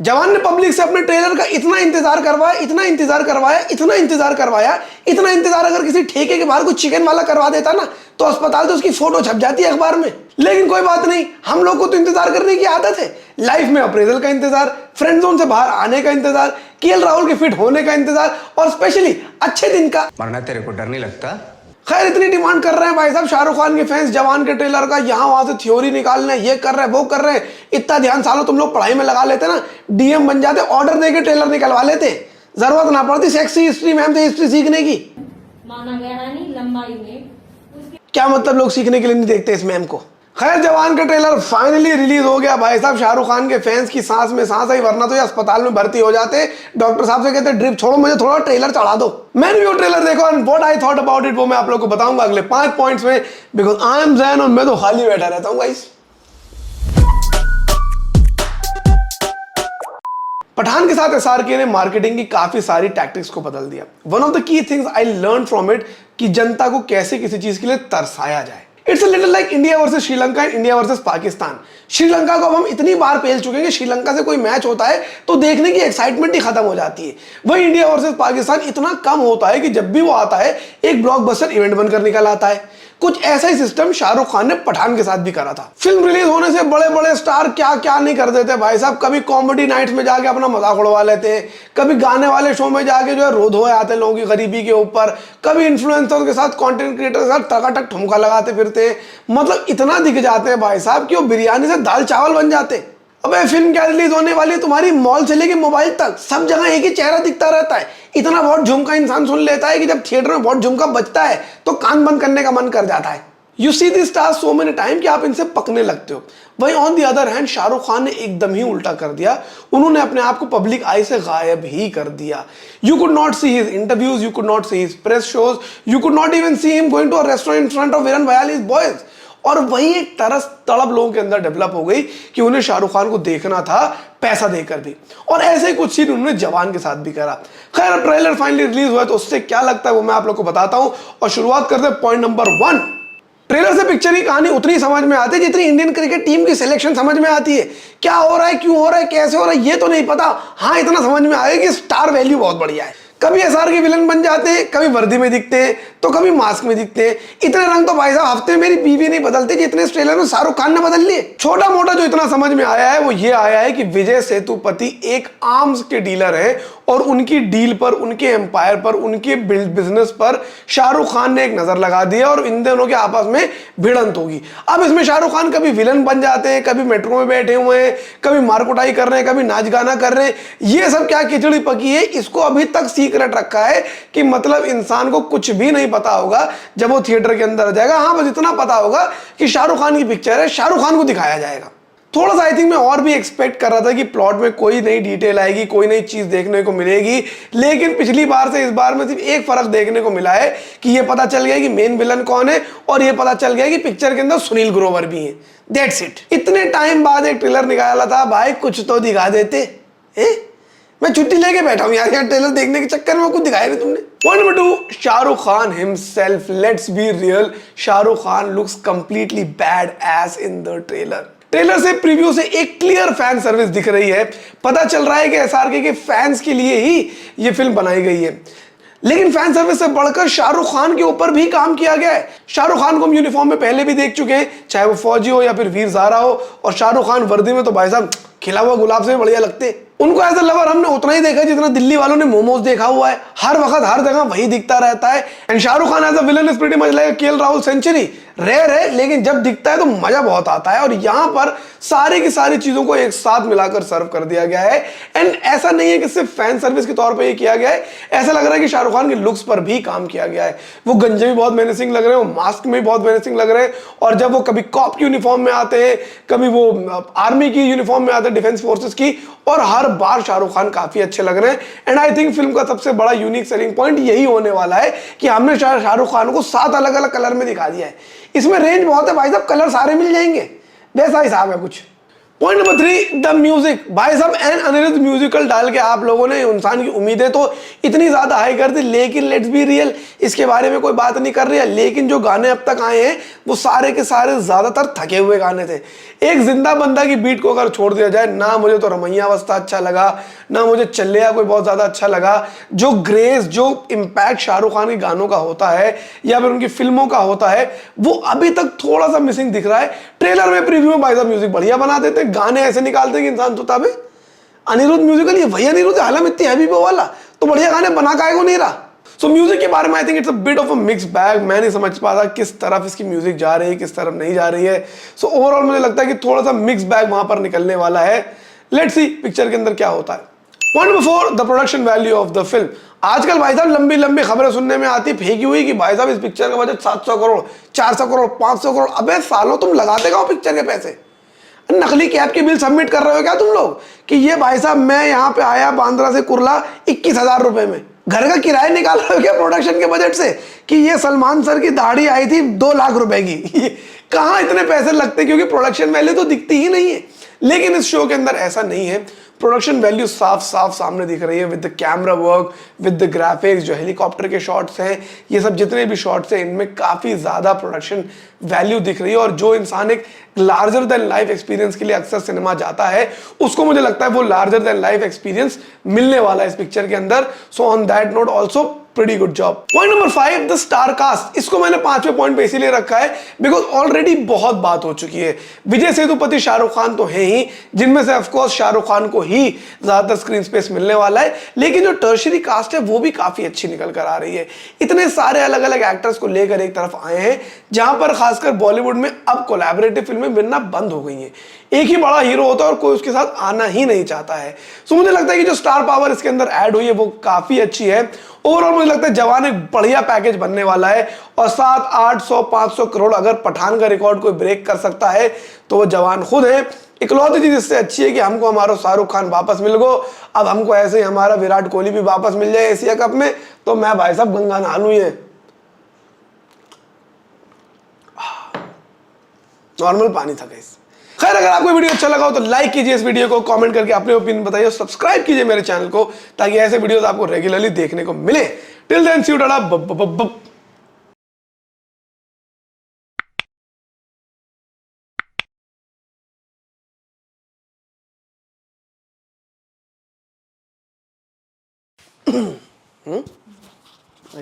जवान ने पब्लिक से अपने ट्रेलर का इतना इंतजार करवाया, इतना इंतजार करवाया, इतना इंतजार करवाया, इतना इंतजार अगर किसी ठेके के बाहर कोई चिकन वाला करवा देता ना तो अस्पताल से उसकी फोटो छप जाती है अखबार में। लेकिन कोई बात नहीं, हम लोग को तो इंतजार करने की आदत है। लाइफ में अप्रेजल का इंतजार, फ्रेंड जोन से बाहर आने का इंतजार, केएल राहुल के फिट होने का इंतजार और स्पेशली अच्छे दिन का। मरना तेरे को डर नहीं लगता? खैर इतनी डिमांड कर रहे हैं भाई साहब शाहरुख खान के फैंस जवान के ट्रेलर का, यहाँ वहां से थ्योरी निकालना, ये कर रहे हैं वो कर रहे हैं। इतना ध्यान सालों तुम लोग पढ़ाई में लगा लेते ना, डीएम बन जाते, ऑर्डर देके ट्रेलर निकलवा लेते, जरूरत ना पड़ती सेक्सी हिस्ट्री मैम से हिस्ट्री सीखने की। माना गया नहीं लंबाई में क्या मतलब लोग सीखने के लिए नहीं देखते इस मैम को। खैर जवान का ट्रेलर फाइनली रिलीज हो गया भाई साहब। शाहरुख खान के फैंस की सांस में सांस आई, वरना तो ये अस्पताल में भर्ती हो जाते। डॉक्टर साहब से कहते ड्रिप छोड़ो, मुझे थोड़ा ट्रेलर चढ़ा दो। मैंने भी वो ट्रेलर देखा और what I thought about it वो मैं आप लोगों को बताऊंगा अगले 5 पॉइंट्स में, बिकॉज आई एम जैन और मैं तो खाली बैठा रहता हूँ गाइस। पठान के साथ एसआरके ने मार्केटिंग की काफी सारी टैक्टिक्स को बदल दिया। One of the key things I learn from it कि जनता को कैसे किसी चीज के लिए तरसाया जाए। It's a little like India versus Sri Lanka and India versus Pakistan. Sri Lanka को अब हम इतनी बार पेल चुके हैं कि श्रीलंका से कोई मैच होता है तो देखने की एक्साइटमेंट ही खत्म हो जाती है। वही इंडिया वर्सेस पाकिस्तान इतना कम होता है कि जब भी वो आता है एक ब्लॉकबस्टर इवेंट बनकर निकल आता है। कुछ ऐसा ही सिस्टम शाहरुख खान ने पठान के साथ भी करा था। फिल्म रिलीज होने से बड़े बड़े स्टार क्या क्या नहीं कर देते भाई साहब। कभी कॉमेडी नाइट्स में जाके अपना मजाक उड़वा लेते, कभी गाने वाले शो में जाके जो है रो धोए आते लोगों की गरीबी के ऊपर, कभी इन्फ्लुएंसर के साथ, कंटेंट क्रिएटर के साथ टकाटक ठुमका लगाते फिरते। मतलब इतना दिख जाते हैं भाई साहब कि वो बिरयानी से दाल चावल बन जाते। अबे फिल्म क्या रिलीज होने वाली है तुम्हारी, मॉल से लेके मोबाइल तक सब जगह एक ही चेहरा दिखता रहता है। इतना बहुत झुमका इंसान सुन लेता है कि जब थिएटर में बहुत झुमका बजता है तो कान बंद करने का मन कर जाता है। You see this star so many time कि आप इनसे पकने लगते हो। वहीं on the other hand Shahrukh Khan ने एकदम ही उल्टा कर दिया। उन्होंने अपने आप को पब्लिक आई से गायब ही कर दिया। You could not see his interviews, you could not see his press shows, you could not even see him going to a restaurant in front of विरन बयालीस बॉयज। और वही एक तरस तड़प लोगों के अंदर डेवलप हो गई कि उन्हें शाहरुख खान को देखना था पैसा देकर भी। और ऐसे ही कुछ सीन उन्होंने जवान के साथ भी करा। खैर ट्रेलर फाइनली रिलीज हुआ तो उससे क्या लगता है वो मैं आप लोग को बताता हूं। और शुरुआत करते हैं पॉइंट नंबर 1। ट्रेलर से पिक्चर की कहानी उतनी समझ में आती है जितनी इंडियन क्रिकेट टीम की सिलेक्शन समझ में आती है। क्या हो रहा है, क्यों हो रहा है, कैसे हो रहा है ये तो नहीं पता। हाँ इतना समझ में आएगा कि स्टार वैल्यू बहुत बढ़िया है। कभी एसआर के विलन बन जाते हैं, कभी वर्दी में दिखते हैं तो कभी मास्क में दिखते हैं। इतने रंग तो भाई साहब हफ्ते में मेरी बीवी नहीं बदलती जितने इस ट्रेलर में शाहरुख खान ने बदल लिए। छोटा मोटा जो इतना समझ में आया है वो ये आया है कि विजय सेतुपति एक आर्म्स के डीलर है और उनकी डील पर, उनके एम्पायर पर, उनके बिजनेस पर शाहरुख खान ने एक नजर लगा दिया और इन दोनों के आपस में भिड़ंत होगी। अब इसमें शाहरुख खान कभी विलन बन जाते हैं, कभी मेट्रो में बैठे हुए हैं, कभी मारकुटाई कर रहे हैं, कभी नाच गाना कर रहे हैं। ये सब क्या खिचड़ी पकी है, इसको अभी तक सीक्रेट रखा है कि मतलब इंसान को कुछ भी नहीं पता होगा जब वो थिएटर के अंदर जाएगा। हाँ बस इतना पता होगा कि शाहरुख खान की पिक्चर है, शाहरुख खान को दिखाया जाएगा। थोड़ा सा आई थिंक मैं और भी एक्सपेक्ट कर रहा था कि प्लॉट में कोई नई डिटेल आएगी, कोई नई चीज देखने को मिलेगी। लेकिन पिछली बार से इस बार में सिर्फ एक फर्क देखने को मिला है कि ये पता चल गया कि मेन विलन कौन है और ये पता चल गया कि पिक्चर के अंदर सुनील ग्रोवर भी है। That's it. इतने टाइम बाद एक ट्रेलर निकाला था भाई, कुछ तो दिखा देते। मैं छुट्टी लेके बैठा हूं यार ट्रेलर देखने के चक्कर में कुछ दिखाया नहीं तुमने। Point number 2, Shahrukh Khan himself. Let's be real, Shahrukh Khan looks completely bad as in the trailer. Trailer से, प्रीव्यू से एक क्लियर फैन सर्विस दिख रही है। पता चल रहा है कि एसआरके के फैंस के लिए ही ये फिल्म बनाई गई है। लेकिन फैन सर्विस से बढ़कर शाहरुख खान के ऊपर भी काम किया गया है। शाहरुख खान को हम यूनिफॉर्म में पहले भी देख चुके हैं, चाहे वो फौजी हो या फिर वीर ज़ारा हो। और शाहरुख खान वर्दी में तो भाई साहब खिला हुआ गुलाब से भी बढ़िया लगते। उनको एज अ लवर हमने उतना ही देखा जितना दिल्ली वालों ने मोमोज देखा हुआ है। हर वक्त हर जगह वही दिखता रहता है। And Shahrukh Khan as a villain is pretty much like KL Rahul century. Rare है लेकिन जब दिखता है तो मजा बहुत आता है। और यहाँ पर सारी की सारी चीजों को एक साथ मिलाकर सर्व कर दिया गया है। एंड ऐसा नहीं है कि सिर्फ फैन सर्विस के तौर पर ये किया गया है, ऐसा लग रहा है कि शाहरुख खान के लुक्स पर भी काम किया गया है। वो गंजे भी बहुत मेनेसिंग लग रहे हैं, वो मास्क में भी बहुत मेनेसिंग लग रहे हैं। और जब वो कभी कॉप की यूनिफॉर्म में आते हैं, कभी वो आर्मी की यूनिफॉर्म में आते हैं, डिफेंस फोर्सेस की, और हर बार शाहरुख खान काफी अच्छे लग रहे हैं। एंड आई थिंक फिल्म का सबसे बड़ा यूनिक सेलिंग पॉइंट यही होने वाला है कि हमने शाहरुख खान को 7 अलग अलग कलर में दिखा दिया है। इसमें रेंज बहुत है भाई साहब, कलर सारे मिल जाएंगे, वैसा हिसाब है कुछ। Point number 3, the music. भाई साहब एन अनिरुद्ध म्यूजिकल डाल के आप लोगों ने इंसान की उम्मीदें तो इतनी ज्यादा हाई कर दी, लेकिन लेट्स बी रियल, इसके बारे में कोई बात नहीं कर रही है, लेकिन जो गाने अब तक आए हैं वो सारे के सारे ज्यादातर थके हुए गाने थे। एक जिंदा बंदा की बीट को अगर छोड़ दिया जाए, ना मुझे तो रमैया अवस्था अच्छा लगा, ना मुझे चल्लिया कोई बहुत ज्यादा अच्छा लगा। जो ग्रेस, जो इम्पैक्ट शाहरुख खान के गानों का होता है या फिर उनकी फिल्मों का होता है, वो अभी तक थोड़ा सा मिसिंग दिख रहा है। ट्रेलर में, प्रीव्यू में भाई साहब म्यूजिक बढ़िया बना देते, गाने ऐसे निकालते हैं कि इंसान सोचता है अनिरुद्ध म्यूजिकल, ये वही अनिरुद्ध है, हालत इतनी हैवी वाला, तो बढ़िया गाने बना काहे को नहीं रहा। सो म्यूजिक के बारे में I think it's a bit of a mix bag. मैं नहीं समझ पा रहा किस तरफ इसकी म्यूजिक जा रही है, किस तरफ नहीं जा रही है। सो ओवरऑल मुझे लगता है कि थोड़ा सा मिक्स बैग वहां पर निकलने वाला है। लेट्स सी पिक्चर के अंदर क्या होता है। Point number 4, the production value of the film. आजकल भाई साहब लंबी लंबी खबरें सुनने में आती फेंकी हुई कि भाई साहब इस पिक्चर का बजट 700 करोड़, 400 करोड़, 500 करोड़। अबे सालों, तुम लगाते कहाँ पिक्चर के पैसे? नकली कैब की बिल सबमिट कर रहे हो क्या तुम लोग कि ये भाई साहब मैं यहाँ पे आया बांद्रा से कुर्ला 21,000 रुपए में, घर का किराया निकाल रहे हो क्या प्रोडक्शन के बजट से कि ये सलमान सर की दाढ़ी आई थी 2 लाख रुपए की? कहाँ इतने पैसे लगते, क्योंकि प्रोडक्शन वैल्यू तो दिखती ही नहीं है। लेकिन इस शो के अंदर ऐसा नहीं है, प्रोडक्शन वैल्यू साफ साफ सामने दिख रही है with the camera work, with the graphics, जो हेलीकॉप्टर के शॉट्स हैं, ये सब जितने भी शॉट्स हैं इनमें काफ़ी ज़्यादा प्रोडक्शन वैल्यू दिख रही है। और जो इंसान एक लार्जर देन लाइफ एक्सपीरियंस के लिए अक्सर सिनेमा जाता है, उसको मुझे लगता है वो लार्जर देन लाइफ एक्सपीरियंस मिलने वाला है इस पिक्चर के अंदर। So on that note also pretty good job. Point number 5, the star cast. इसको मैंने 5वें पॉइंट पे इसीलिए रखा है बिकॉज ऑलरेडी बहुत बात हो चुकी है। विजय सेतुपति, शाहरुख खान तो है ही, जिनमें से ऑफकोर्स शाहरुख खान को ही ज्यादातर स्क्रीन स्पेस मिलने वाला है, लेकिन जो टर्शरी कास्ट है वो भी काफी अच्छी निकल कर आ रही है। इतने सारे अलग अलग एक्टर्स को लेकर एक तरफ आए हैं, जहां पर खासकर बॉलीवुड में अब कोलैबोरेटिव फिल्में बनना बंद हो गई हैं। एक ही बड़ा हीरो होता है और कोई उसके साथ आना ही नहीं चाहता है। सो मुझे लगता है कि जो स्टार पावर इसके अंदर ऐड हुई है वो काफी अच्छी है। ओवरऑल मुझे लगता है जवान एक बढ़िया पैकेज बनने वाला है, और 700, 800, 500 करोड़ अगर पठान का रिकॉर्ड कोई ब्रेक कर सकता है तो वो जवान खुद है। इकलौती चीज इससे अच्छी है कि हमको हमारा शाहरुख खान वापस मिल गो, अब हमको ऐसे ही हमारा विराट कोहली भी वापस मिल जाए एशिया कप में, तो मैं भाई साहब गंगा नहा लूं। ये नॉर्मल पानी था गाइस। खैर, अगर आपको वीडियो अच्छा लगा हो तो लाइक कीजिए इस वीडियो को, कमेंट करके अपने ओपिनियन बताइए, सब्सक्राइब कीजिए मेरे चैनल को ताकि ऐसे वीडियोस आपको रेगुलरली देखने को मिले। Till then see you, tata.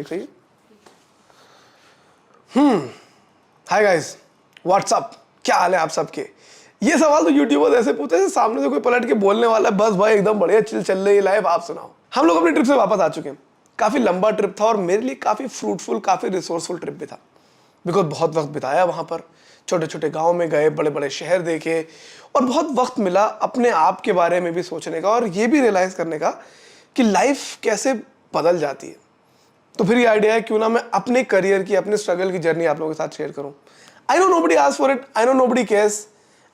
सही। हाय गाइस, व्हाट्सअप, क्या हाल है आप सबके? ये सवाल तो यूट्यूबर्स ऐसे पूछते हैं सामने से कोई पलट के बोलने वाला है, बस भाई एकदम बढ़िया चिल चल रही है लाइफ, आप सुनाओ। हम लोग अपनी ट्रिप से वापस आ चुके हैं। काफी लंबा ट्रिप था और मेरे लिए काफी फ्रूटफुल, काफी रिसोर्सफुल ट्रिप भी था, बिकॉज बहुत वक्त बिताया वहां पर, छोटे छोटे गाँव में गए, बड़े बड़े शहर देखे, और बहुत वक्त मिला अपने आप के बारे में भी सोचने का और ये भी रियलाइज करने का कि लाइफ कैसे बदल जाती है। तो फिर ये आइडिया है क्यों ना मैं अपने करियर की, अपने स्ट्रगल की जर्नी आप लोगों के साथ शेयर करूं। I know nobody asks for it, I know nobody cares,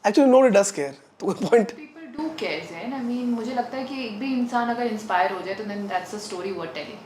actually nobody does care. तो कोई point, people do cares, and I mean मुझे लगता है कि एक भी इंसान अगर इंस्पायर हो जाए तो then that's a story worth telling.